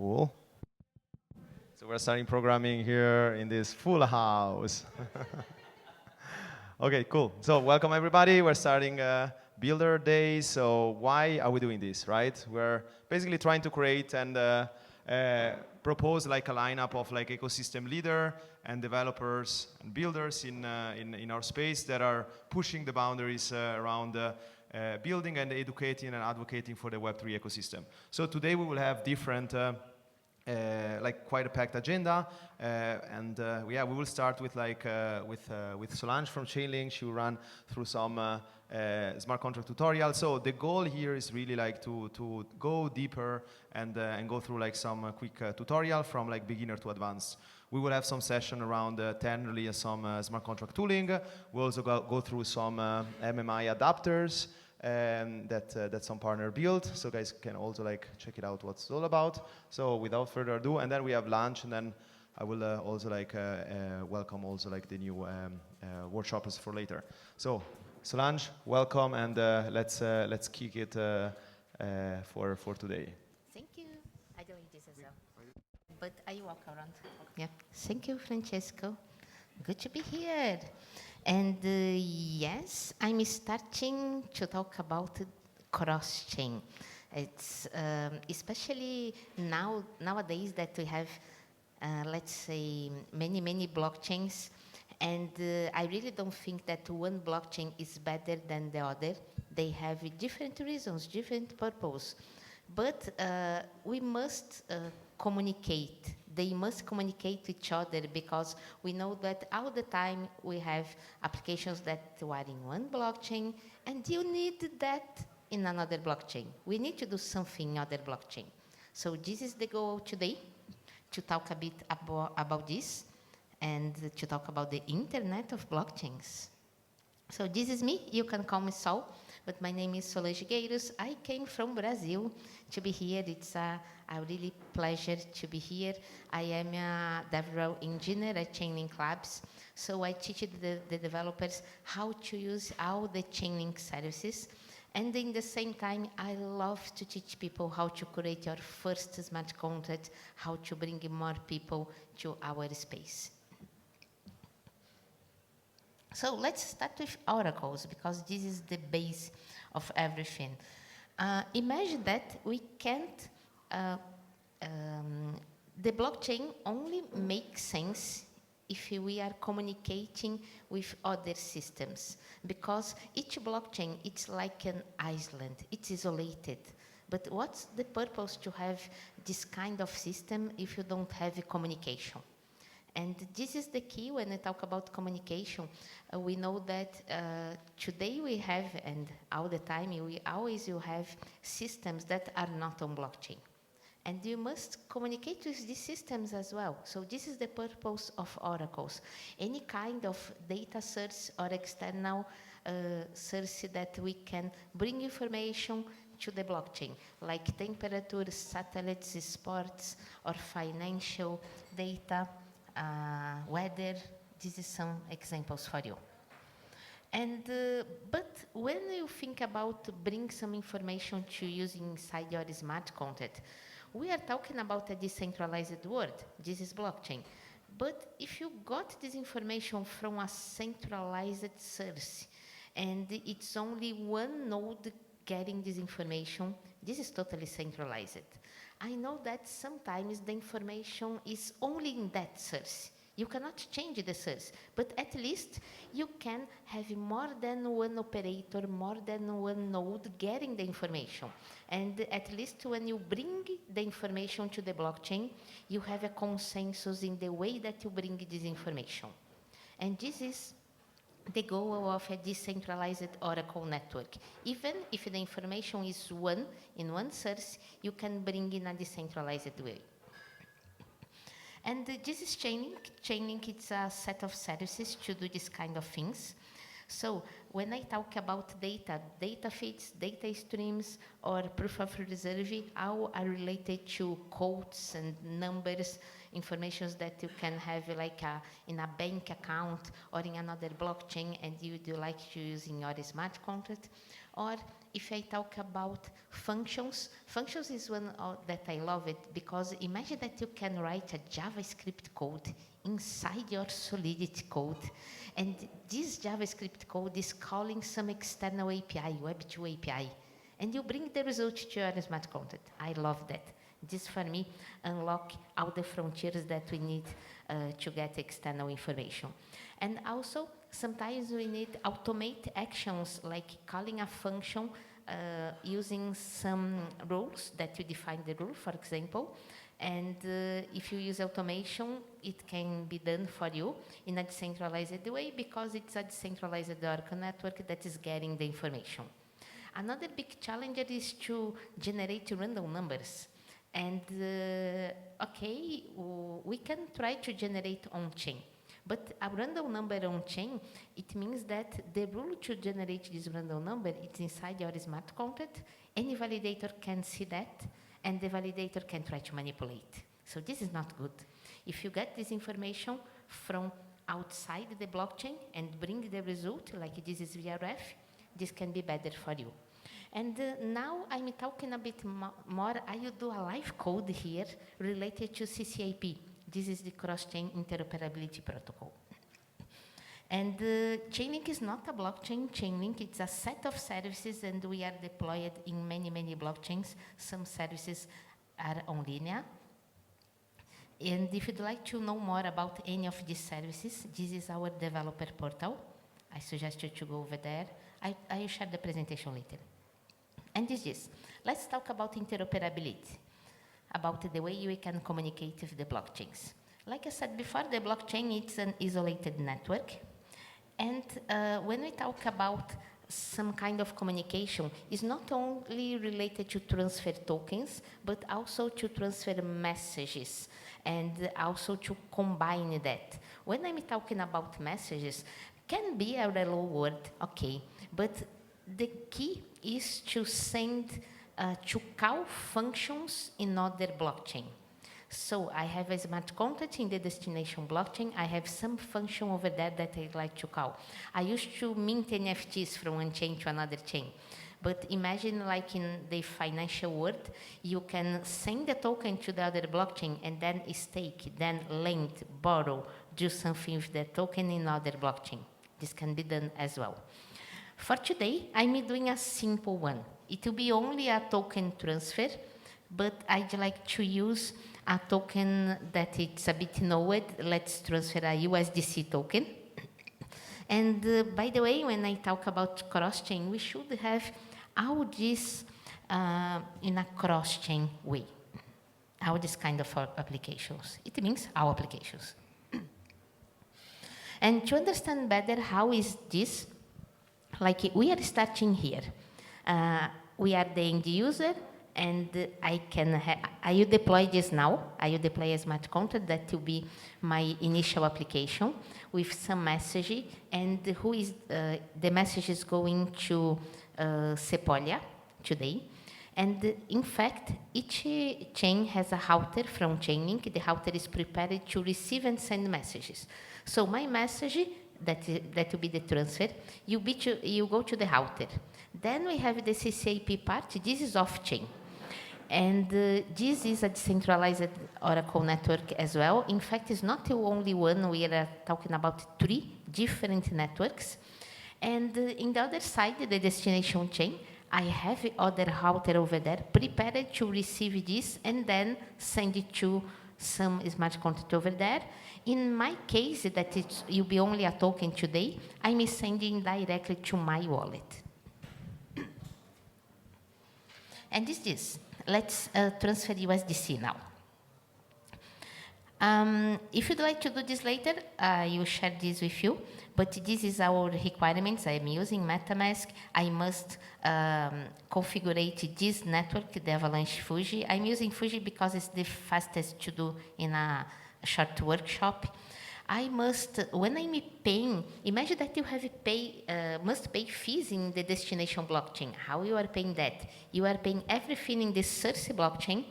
Cool. So we're starting programming here in this full house. Okay, cool. So welcome everybody. We're starting Builder Day. So why are we doing this, right? We're basically trying to create and propose like a lineup of like ecosystem leader and developers and builders in our space that are pushing the boundaries around building and educating and advocating for the Web3 ecosystem. So today we will have different like quite a packed agenda, and yeah, we will start with like with Solange from Chainlink. She will run through some smart contract tutorial. So the goal here is really like to go deeper and go through like some quick tutorial from like beginner to advanced. We will have some session around 10 really some smart contract tooling. We'll also go through some MMI adapters that some partner built, so guys can also like check it out what's all about. So without further ado, and then we have lunch, and then I will also like welcome also like the new workshoppers for later. So Solange, welcome, and let's kick it for today. Thank you. I don't eat this as well, but I walk around. Yeah. Thank you, Francesco. Good to be here. And yes, I'm starting to talk about cross-chain. It's especially nowadays that we have, let's say, many blockchains, and I really don't think that one blockchain is better than the other. They have different reasons, different purpose, but we must communicate. They must communicate to each other, because we know that all the time we have applications that are in one blockchain, and you need that in another blockchain. We need to do something in other blockchain. So this is the goal today, to talk a bit about this, and to talk about the Internet of Blockchains. So this is me. You can call me Sol, but my name is Solange Gueiros. I came from Brazil to be here. It's a really pleasure to be here. I am a DevRel engineer at Chainlink Labs. So I teach the developers how to use all the Chainlink services. And in the same time, I love to teach people how to create your first smart contract, how to bring more people to our space. So let's start with oracles, because this is the base of everything. Imagine that we can't, the blockchain only makes sense if we are communicating with other systems, because each blockchain, it's like an island, it's isolated. But what's the purpose to have this kind of system if you don't have a communication? And this is the key when I talk about communication. We know that today we have, and all the time, we always will have systems that are not on blockchain. And you must communicate with these systems as well. So this is the purpose of oracles. Any kind of data source or external source that we can bring information to the blockchain, like temperature, satellites, sports, or financial data, weather. This is some examples for you. And but when you think about bring some information to use inside your smart contract, we are talking about a decentralized world. This is blockchain. But if you got this information from a centralized source, and it's only one node getting this information, this is totally centralized. I know that sometimes the information is only in that source. You cannot change the source, but at least you can have more than one operator, more than one node getting the information. And at least when you bring the information to the blockchain, you have a consensus in the way that you bring this information. And this is the goal of a decentralized Oracle network. Even if the information is in one source, you can bring in a decentralized way. And this is Chainlink. Chainlink is a set of services to do this kind of things. So when I talk about data feeds, data streams, or proof of reserve, all are related to codes and numbers, informations that you can have like in a bank account or in another blockchain, and you do like to use in your smart contract. Or if I talk about functions, functions is one that I love it, because imagine that you can write a JavaScript code inside your Solidity code, and this JavaScript code is calling some external API, Web2 API, and you bring the result to your smart contract. I love that. This, for me, unlock all the frontiers that we need to get external information. And also, sometimes we need automate actions, like calling a function using some rules that you define the rule, for example. And if you use automation, it can be done for you in a decentralized way, because it's a decentralized Oracle network that is getting the information. Another big challenge is to generate random numbers. And okay, we can try to generate on-chain. But a random number on-chain, it means that the rule to generate this random number is inside your smart contract. Any validator can see that, and the validator can try to manipulate. So this is not good. If you get this information from outside the blockchain and bring the result, like this is VRF, this can be better for you. And now I'm talking a bit more. I will do a live code here related to CCAP. This is the cross-chain interoperability protocol. And Chainlink is not a blockchain. Chainlink, it's a set of services, and we are deployed in many, many blockchains. Some services are on Linea. And if you'd like to know more about any of these services, this is our developer portal. I suggest you to go over there. I will share the presentation later. And this is, let's talk about interoperability, about the way we can communicate with the blockchains. Like I said before, the blockchain is an isolated network. And when we talk about some kind of communication, it's not only related to transfer tokens, but also to transfer messages, and also to combine that. When I'm talking about messages, can be a hello word, okay, but the key is to send, to call functions in other blockchain. So I have a smart contract in the destination blockchain. I have some function over there that I'd like to call. I used to mint NFTs from one chain to another chain. But imagine, like in the financial world, you can send the token to the other blockchain and then stake, then lend, borrow, do something with the token in other blockchain. This can be done as well. For today, I'm doing a simple one. It will be only a token transfer, but I'd like to use a token that it's a bit known. Let's transfer a USDC token. And by the way, when I talk about cross-chain, we should have all this in a cross-chain way. All this kind of applications. It means our applications. And to understand better how is this, like we are starting here. We are the end user, and I will deploy this now. I will deploy a smart contract that will be my initial application with some message, and who is the message is going to Sepolia today. And in fact, each chain has a router from Chainlink. The router is prepared to receive and send messages. So my message, that will be the transfer, you go to the router. Then we have the CCAP part. This is off-chain. And this is a decentralized Oracle network as well. In fact, it's not the only one. We are talking about 3 different networks. And in the other side, the destination chain, I have other router over there prepared to receive this and then send it to some smart contract over there. In my case, that it will be only a token today, I'm sending directly to my wallet. And this is this. Let's transfer USDC now. If you'd like to do this later, I will share this with you. But this is our requirements. I'm using MetaMask. I must configure this network, the Avalanche Fuji. I'm using Fuji because it's the fastest to do in a short workshop. I must, when I'm paying, imagine that you have must pay fees in the destination blockchain. How you are paying that? You are paying everything in the source blockchain.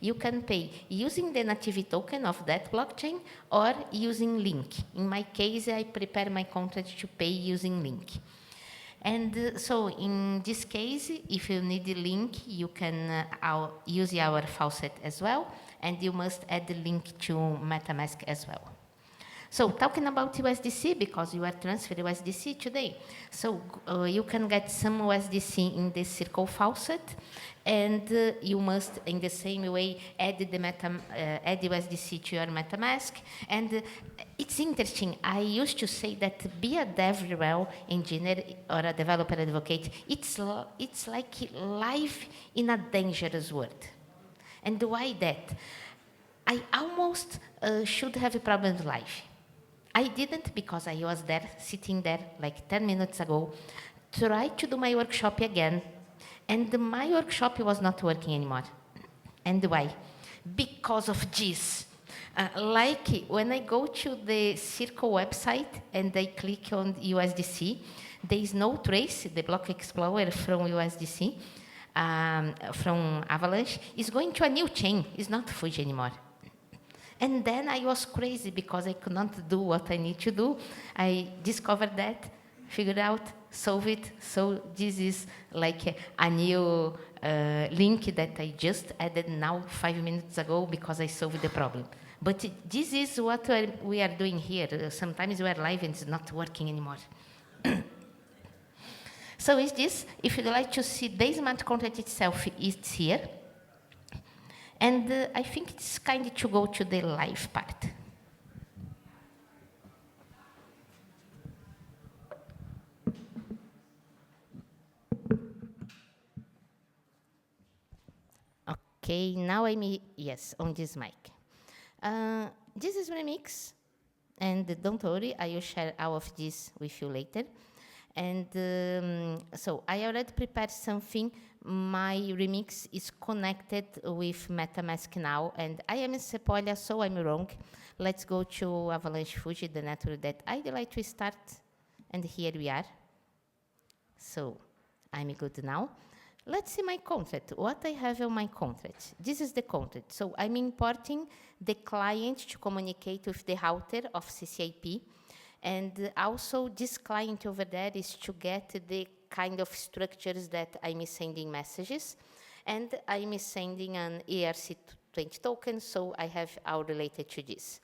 You can pay using the native token of that blockchain or using Link. In my case, I prepare my contract to pay using Link. And so in this case, if you need the link, you can use our faucet as well, and you must add the link to MetaMask as well. So talking about USDC, because you are transferring USDC today, so you can get some USDC in the Circle faucet, and you must, in the same way, add USDC to your MetaMask. And it's interesting. I used to say that be a DevRel engineer or a developer advocate, it's like life in a dangerous world. And why that? I almost should have a problem with life. I didn't, because I was there, sitting there like 10 minutes ago, tried to do my workshop again, and my workshop was not working anymore. And why? Because of this. Like when I go to the Circle website and I click on USDC, there is no trace, the Block Explorer from USDC, from Avalanche, is going to a new chain. It's not Fuji anymore. And then I was crazy because I could not do what I need to do. I discovered that, figured out, solved it. So this is like a new link that I just added now 5 minutes ago because I solved the problem. But this is what we are doing here. Sometimes we are live and it's not working anymore. So is this, if you'd like to see the smart contract itself, it's here. And I think it's kind of to go to the live part. Okay, now I'm, yes, on this mic. This is Remix, and don't worry, I will share all of this with you later. And so I already prepared something. My remix is connected with MetaMask now, and I am in Sepolia, so I'm wrong. Let's go to Avalanche Fuji, the network that I'd like to start, and here we are. So I'm good now. Let's see my contract. What I have on my contract. This is the contract. So I'm importing the client to communicate with the router of CCIP. And also, this client over there is to get the kind of structures that I'm sending messages. And I'm sending an ERC20 token, so I have all related to this.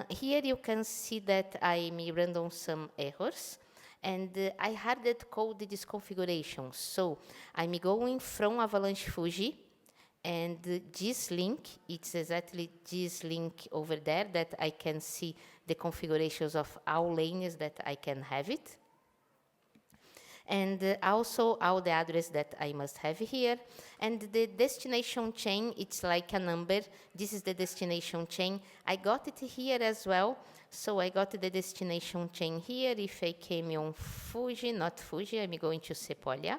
Here you can see that I'm random some errors. And I had that code this configuration. So I'm going from Avalanche Fuji, and this link, it's exactly this link over there that I can see the configurations of all lanes that I can have it. And also all the address that I must have here. And the destination chain, it's like a number. This is the destination chain. I got it here as well. So I got the destination chain here. If I came on Fuji, not Fuji, I'm going to Sepolia.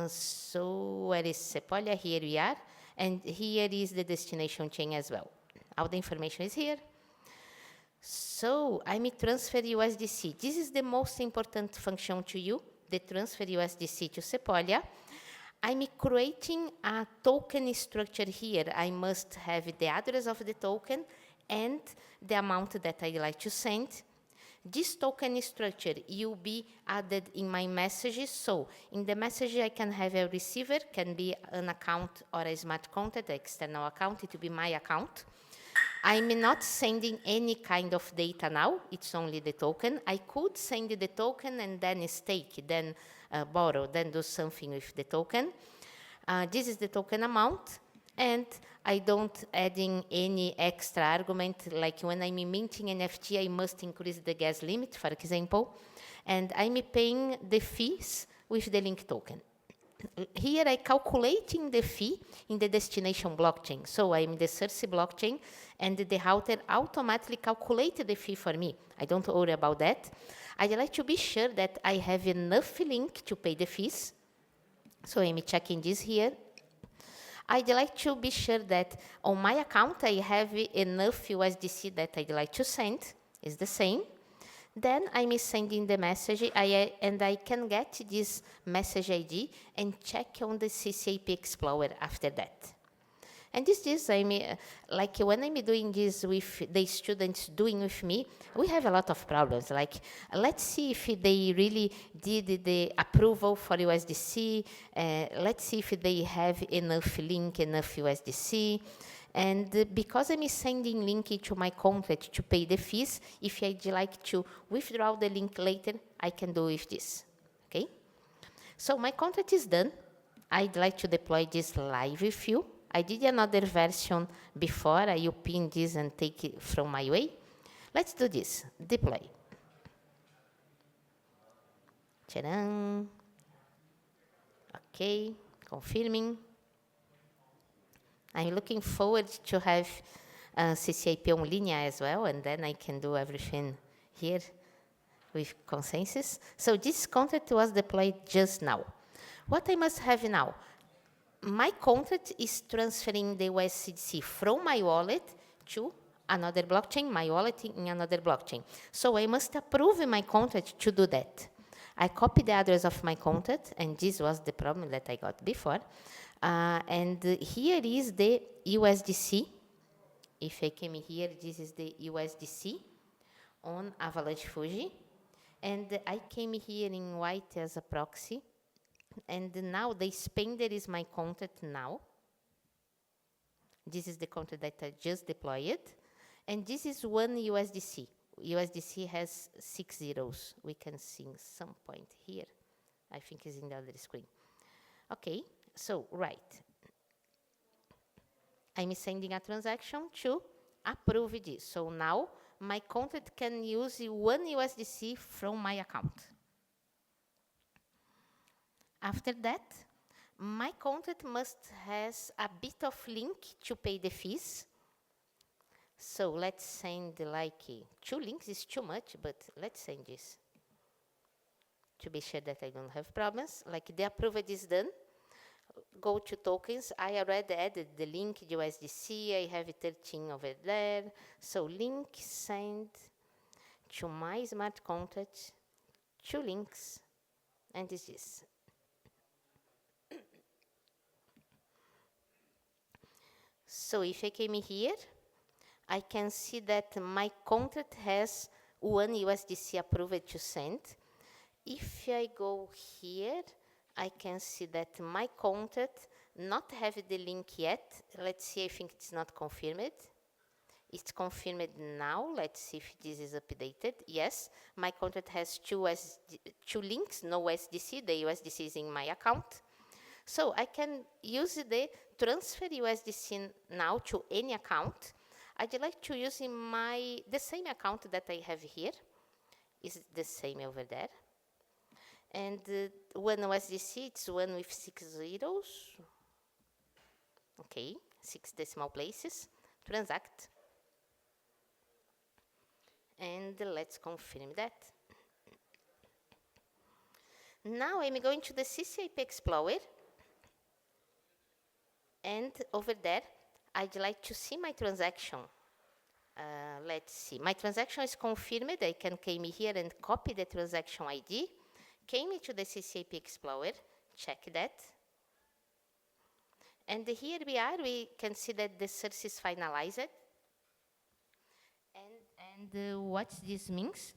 So where is Sepolia? Here we are. And here is the destination chain as well. All the information is here. So I'm transfer USDC. This is the most important function to you, the transfer USDC to Sepolia. I'm creating a token structure here. I must have the address of the token and the amount that I'd like to send. This token structure will be added in my messages. So in the message, I can have a receiver, can be an account or a smart contract, external account. It will be my account. I'm not sending any kind of data now. It's only the token. I could send the token and then stake, then borrow, then do something with the token. This is the token amount. And I don't add in any extra argument, like when I'm minting NFT, I must increase the gas limit, for example. And I'm paying the fees with the link token. Here I calculating the fee in the destination blockchain. So I'm the Cersei blockchain, and the router automatically calculated the fee for me. I don't worry about that. I'd like to be sure that I have enough link to pay the fees. So I'm checking this here. I'd like to be sure that on my account I have enough USDC that I'd like to send. It's the same. Then I'm sending the message, and I can get this message ID and check on the CCIP Explorer after that. And this I mean, like when I'm doing this with the students doing with me, we have a lot of problems. Like, let's see if they really did the approval for USDC. Let's see if they have enough link, enough USDC. And because I'm sending link to my contract to pay the fees, if I'd like to withdraw the link later, I can do with this, okay? So my contract is done. I'd like to deploy this live with you. I did another version before. I pin this and take it from my way. Let's do this. Deploy. Tcharam. Okay, confirming. I'm looking forward to have CCIP on Linea as well, and then I can do everything here with consensus. So this contract was deployed just now. What I must have now? My contract is transferring the USDC from my wallet to another blockchain, my wallet in another blockchain. So I must approve my contract to do that. I copy the address of my contract, and this was the problem that I got before. And here is the USDC. If I came here, this is the USDC on Avalanche Fuji. And I came here in white as a proxy. And now the spender is my contract now. This is the contract that I just deployed. And this is one USDC. USDC has 6 zeros. We can see some point here. I think it's in the other screen. Okay, so right. I'm sending a transaction to approve this. So now my contract can use one USDC from my account. After that, my contract must has a bit of link to pay the fees. So let's send like 2 links is too much, but let's send this to be sure that I don't have problems. Like the approval is done. Go to tokens. I already added the link USDC. I have 13 over there. So link send to my smart contract, 2 links, and this is. So if I came here, I can see that my contract has 1 USDC approved to send. If I go here, I can see that my contract not have the link yet. Let's see, I think it's not confirmed. It's confirmed now. Let's see if this is updated. Yes, my contract has 2 links, no USDC. The USDC is in my account. So I can use the transfer USDC now to any account. I'd like to use the same account that I have here. Is the same over there. And one USDC, it's 1 with 6 zeros. Okay, 6 decimal places. Transact. And let's confirm that. Now I'm going to the CCIP Explorer. And over there, I'd like to see my transaction. Let's see. My transaction is confirmed. I can come here and copy the transaction ID. Came to the CCIP Explorer. Check that. And here we are. We can see that the search is finalized. And what this means?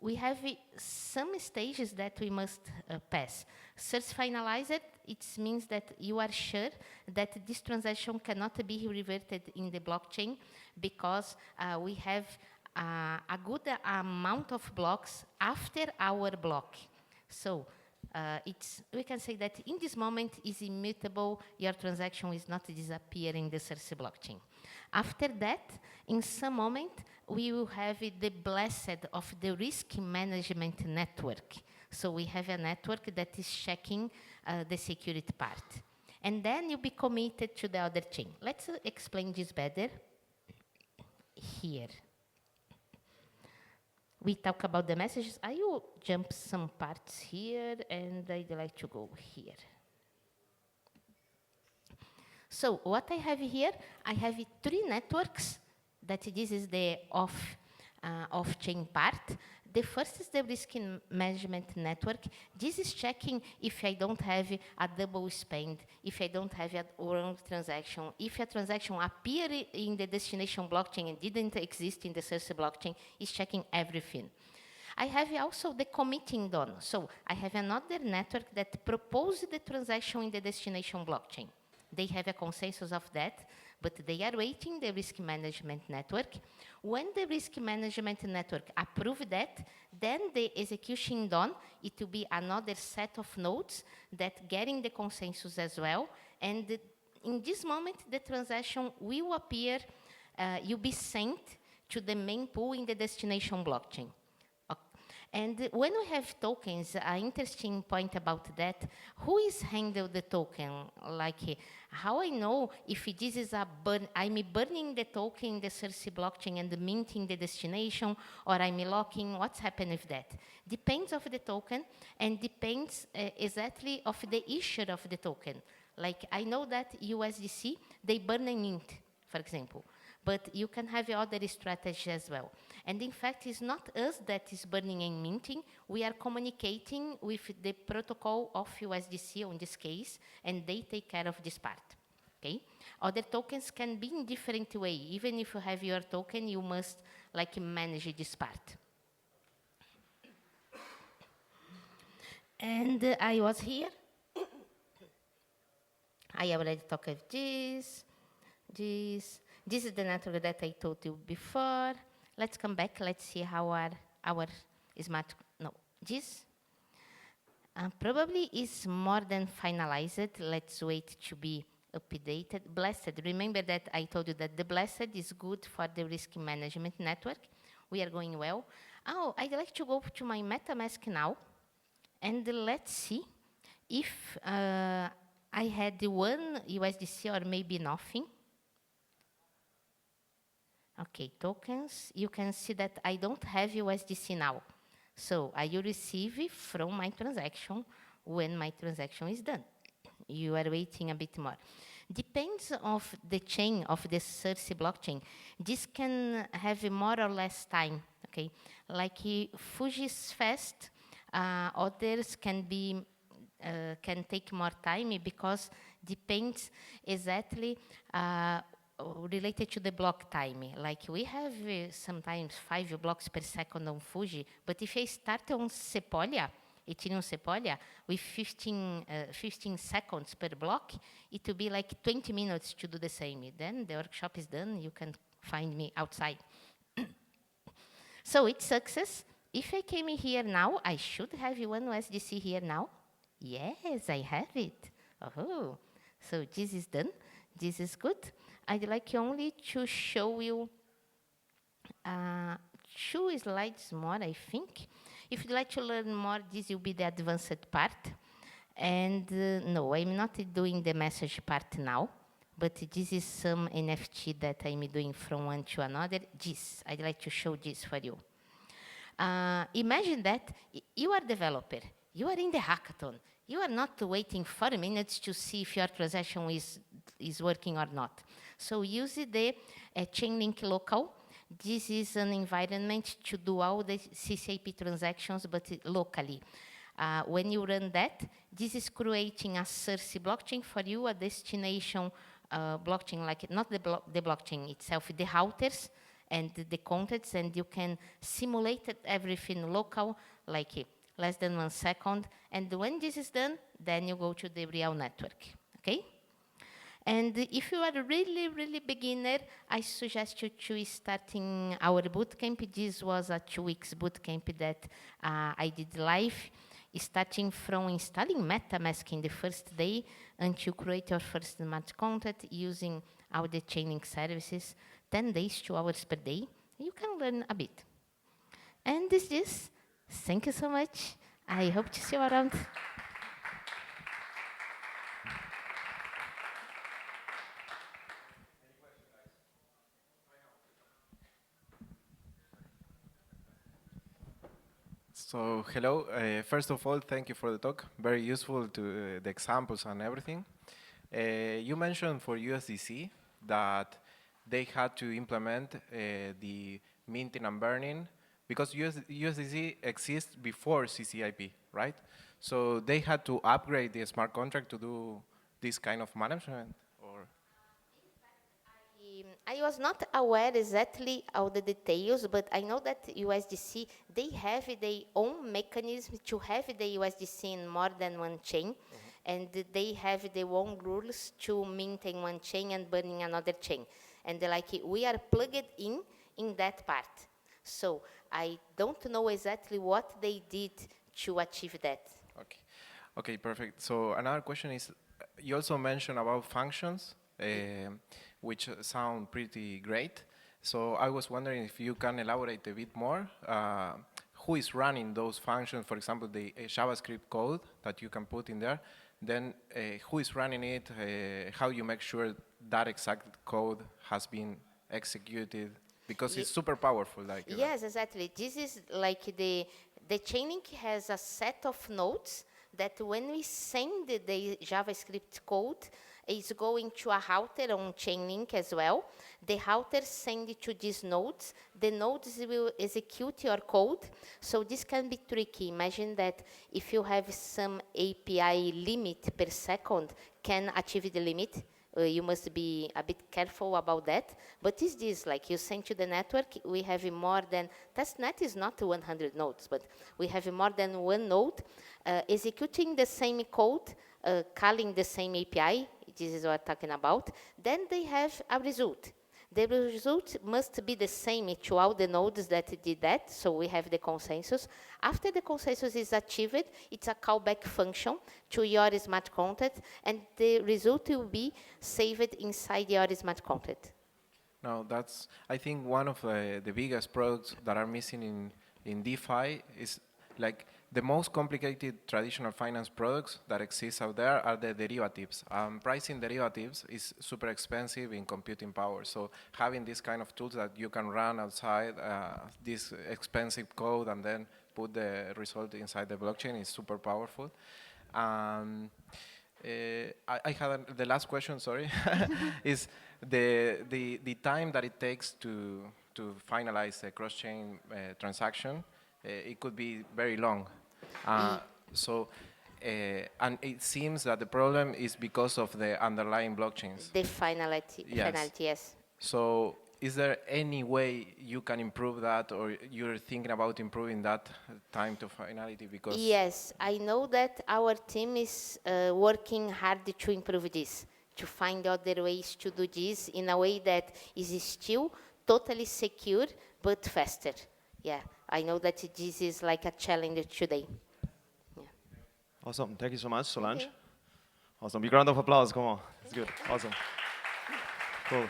We have some stages that we must pass. Search finalized, it means that you are sure that this transaction cannot be reverted in the blockchain because we have a good amount of blocks after our block. So we can say that in this moment is immutable, your transaction is not disappearing in the Circe blockchain. After that, in some moment, we will have the blessed of the risk management network. So we have a network that is checking the security part. And then you'll be committed to the other chain. Let's explain this better here. We talk about the messages. I will jump some parts here, and I'd like to go here. So what I have here, I have 3 networks. That this is the off-chain part. The first is the risk management network. This is checking if I don't have a double spend, if I don't have a wrong transaction, if a transaction appeared in the destination blockchain and didn't exist in the source blockchain, it's checking everything. I have also the committing done. So I have another network that proposed the transaction in the destination blockchain. They have a consensus of that, but they are waiting the risk management network. When the risk management network approve that, then the execution done, it will be another set of nodes that getting the consensus as well. And in this moment, the transaction will appear, will be sent to the main pool in the destination blockchain. And when we have tokens, an interesting point about that, who is handle the token? Like, how I know if this is I'm burning the token in the Cersei blockchain and minting the destination, or I'm locking, what's happened with that? Depends of the token, and depends exactly of the issuer of the token. Like, I know that USDC, they burn and mint, for example. But you can have other strategies as well. And in fact, it's not us that is burning and minting. We are communicating with the protocol of USDC in this case, and they take care of this part. Okay? Other tokens can be in different way. Even if you have your token, you must like manage this part. And I was here. I already talked of this. This is the network that I told you before. Let's come back. Let's see how our smart, no, this probably is more than finalized. Let's wait to be updated. Blessed, remember that I told you that the Blessed is good for the risk management network. We are going well. Oh, I'd like to go to my MetaMask now. And let's see if I had one USDC or maybe nothing. Okay, tokens, you can see that I don't have USDC now. So I will receive it from my transaction when my transaction is done. You are waiting a bit more. Depends of the chain of the Cersei blockchain. This can have more or less time, okay? Like Fuji is fast, others can be can take more time because depends exactly related to the block time. Like we have sometimes 5 blocks per second on Fuji, but if I start on Sepolia, Ethereum Sepolia, with 15 seconds per block, it will be like 20 minutes to do the same. Then the workshop is done, you can find me outside. So it's success. If I came in here now, I should have one USDC here now. Yes, I have it. Oh, so this is done. This is good. I'd like only to show you 2 slides more, I think. If you'd like to learn more, this will be the advanced part. And no, I'm not doing the message part now, but this is some NFT that I'm doing from one to another. This, I'd like to show this for you. Imagine that you are a developer. You are in the hackathon. You are not waiting 4 minutes to see if your transaction is working or not. So use the Chainlink local. This is an environment to do all the CCIP transactions, but locally. When you run that, this is creating a Cersei blockchain for you, a destination blockchain, like not the blockchain itself, the routers and the contacts, and you can simulate everything local, like less than 1 second. And when this is done, then you go to the real network, okay? And if you are really, really beginner, I suggest you to starting our bootcamp. This was a 2 weeks bootcamp that I did live, starting from installing MetaMask in the first day until create your first smart contract using all the Chainlink services, 10 days, 2 hours per day. You can learn a bit. And this is, thank you so much. I hope to see you around. So, hello. First of all, thank you for the talk. Very useful to the examples and everything. You mentioned for USDC that they had to implement the minting and burning because USDC exists before CCIP, right? So they had to upgrade the smart contract to do this kind of management, or? I was not aware exactly of the details, but I know that USDC, they have their own mechanism to have the USDC in more than one chain, and they have their own rules to maintain one chain and burning another chain. And like we are plugged in that part. So I don't know exactly what they did to achieve that. Okay. Okay, perfect. So another question is, you also mentioned about functions, which sound pretty great. So I was wondering if you can elaborate a bit more. Who is running those functions? For example, the JavaScript code that you can put in there. Then who is running it? How you make sure that exact code has been executed? Because it's super powerful. Like yes, exactly. This is like the Chainlink has a set of nodes that when we send the JavaScript code, is going to a router on Chainlink as well. The router send it to these nodes. The nodes will execute your code. So this can be tricky. Imagine that if you have some API limit per second, can achieve the limit. You must be a bit careful about that. But is this like you send to the network, we have more than, testnet is not 100 nodes, but we have more than one node executing the same code, calling the same API, this is what I'm talking about, then they have a result. The result must be the same to all the nodes that did that, so we have the consensus. After the consensus is achieved, it's a callback function to your smart contract, and the result will be saved inside your smart contract. No, that's, I think, one of the biggest products that are missing in DeFi is like the most complicated traditional finance products that exist out there are the derivatives. Pricing derivatives is super expensive in computing power. So having this kind of tools that you can run outside this expensive code and then put the result inside the blockchain is super powerful. I had the last question, sorry, is the time that it takes to finalize a cross-chain transaction. It could be very long. And it seems that the problem is because of the underlying blockchains. The finality, yes. So is there any way you can improve that, or you're thinking about improving that time to finality? Because yes, I know that our team is working hard to improve this, to find other ways to do this in a way that is still totally secure but faster. Yeah, I know that this is like a challenge today. Yeah. Awesome. Thank you so much, Solange. Awesome. Big round of applause. Come on. It's good. Awesome. Cool.